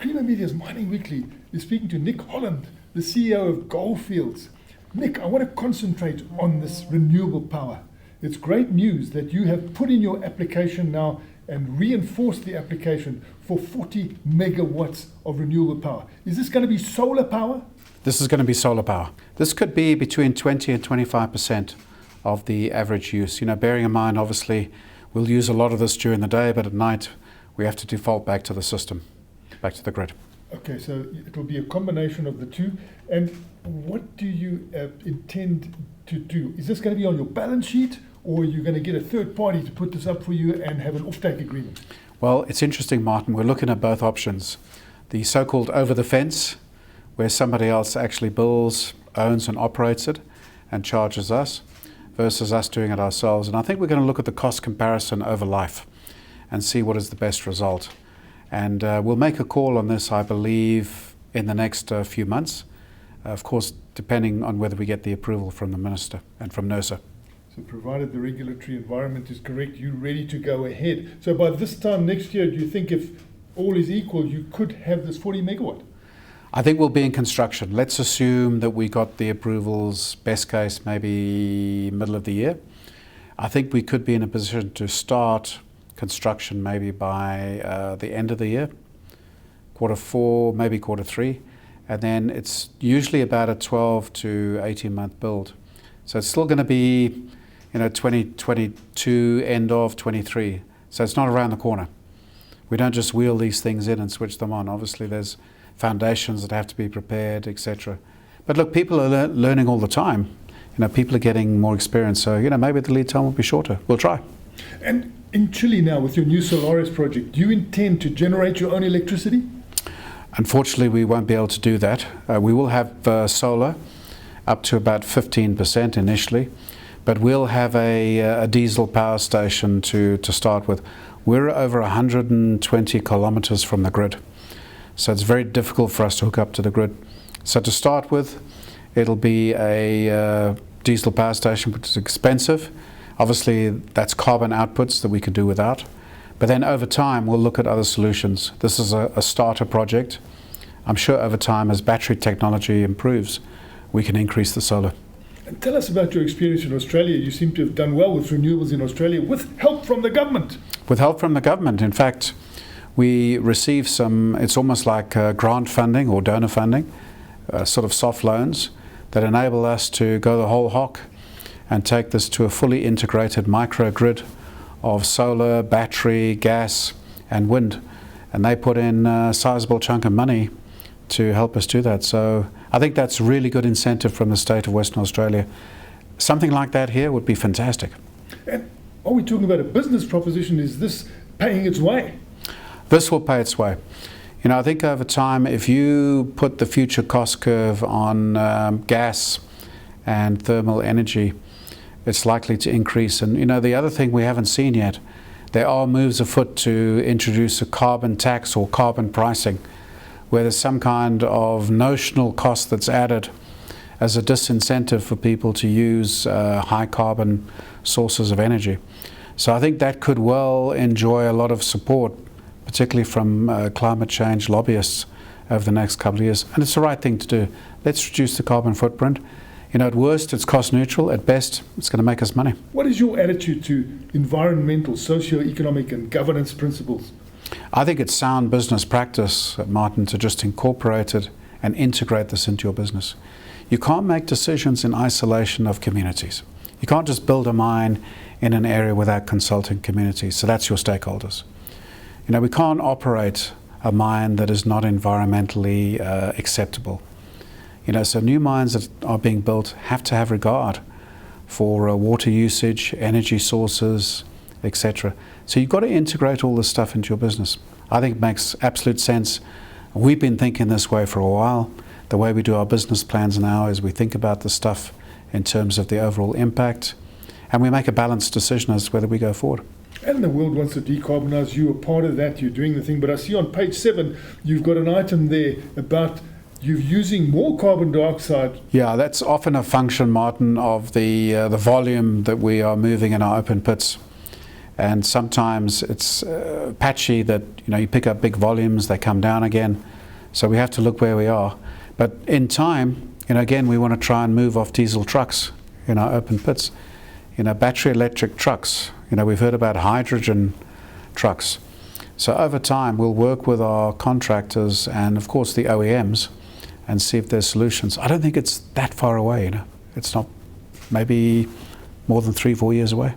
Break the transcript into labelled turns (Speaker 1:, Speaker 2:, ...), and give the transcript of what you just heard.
Speaker 1: Prima Media's Mining Weekly is speaking to Nick Holland, the CEO of Fields. Nick, I want to concentrate on this renewable power. It's great news that you have put in your application now and reinforced the application for 40 megawatts of renewable power. Is this going to be solar power?
Speaker 2: This is going to be solar power. This could be between 20 and 25% of the average use. Bearing in mind, obviously, we'll use a lot of this during the day, but at night, we have to default back to the system, back to the grid.
Speaker 1: Okay, so it will be a combination of the two. And what do you intend to do? Is this going to be on your balance sheet, or are you going to get a third party to put this up for you and have an offtake agreement?
Speaker 2: Well, it's interesting, Martin. We're looking at both options. The so-called over the fence, where somebody else actually builds, owns and operates it and charges us, versus us doing it ourselves. And I think we're going to look at the cost comparison over life and see what is the best result. And we'll make a call on this, I believe, in the next few months. Of course, depending on whether we get the approval from the Minister and from NERSA.
Speaker 1: So provided the regulatory environment is correct, you're ready to go ahead. So by this time next year, do you think if all is equal, you could have this 40 megawatt?
Speaker 2: I think we'll be in construction. Let's assume that we got the approvals, best case, maybe middle of the year. I think we could be in a position to start construction maybe by the end of the year, Q4, maybe Q3. And then it's usually about a 12 to 18 month build. So it's still going to be 2022, end of 23. So it's not around the corner. We don't just wheel these things in and switch them on. Obviously there's foundations that have to be prepared, etc. But look, people are learning all the time. People are getting more experience. So, maybe the lead time will be shorter. We'll try.
Speaker 1: And in Chile now, with your new Solaris project, do you intend to generate your own electricity?
Speaker 2: Unfortunately, we won't be able to do that. We will have solar up to about 15% initially, but we'll have a diesel power station to start with. We're over 120 kilometers from the grid, so it's very difficult for us to hook up to the grid. So to start with, it'll be a diesel power station, which is expensive. Obviously, that's carbon outputs that we could do without. But then over time, we'll look at other solutions. This is a starter project. I'm sure over time, as battery technology improves, we can increase the solar.
Speaker 1: And tell us about your experience in Australia. You seem to have done well with renewables in Australia with help from the government.
Speaker 2: With help from the government. In fact, we receive it's almost like grant funding or donor funding, sort of soft loans that enable us to go the whole hog and take this to a fully integrated microgrid of solar, battery, gas and wind. And they put in a sizable chunk of money to help us do that. So I think that's really good incentive from the state of Western Australia. Something like that here would be fantastic.
Speaker 1: And are we talking about a business proposition? Is this paying its way?
Speaker 2: This will pay its way. I think over time, if you put the future cost curve on gas and thermal energy, it's likely to increase. And the other thing we haven't seen yet, there are moves afoot to introduce a carbon tax or carbon pricing, where there's some kind of notional cost that's added as a disincentive for people to use high carbon sources of energy. So I think that could well enjoy a lot of support, particularly from climate change lobbyists over the next couple of years. And it's the right thing to do. Let's reduce the carbon footprint. At worst, it's cost neutral. At best, it's going to make us money.
Speaker 1: What is your attitude to environmental, socio-economic and governance principles?
Speaker 2: I think it's sound business practice, Martin, to just incorporate it and integrate this into your business. You can't make decisions in isolation of communities. You can't just build a mine in an area without consulting communities. So that's your stakeholders. We can't operate a mine that is not environmentally acceptable. So new mines that are being built have to have regard for water usage, energy sources, etc. So you've got to integrate all this stuff into your business. I think it makes absolute sense. We've been thinking this way for a while. The way we do our business plans now is we think about the stuff in terms of the overall impact, and we make a balanced decision as to whether we go forward.
Speaker 1: And the world wants to decarbonize. You are part of that. You're doing the thing. But I see on page 7, you've got an item there about you're using more carbon dioxide.
Speaker 2: Yeah, that's often a function, Martin, of the volume that we are moving in our open pits. And sometimes it's patchy that you pick up big volumes, they come down again. So we have to look where we are. But in time, again, we want to try and move off diesel trucks in our open pits. Battery electric trucks. We've heard about hydrogen trucks. So over time, we'll work with our contractors and, of course, the OEMs and see if there's solutions. I don't think it's that far away. It's not maybe more than 3-4 years away.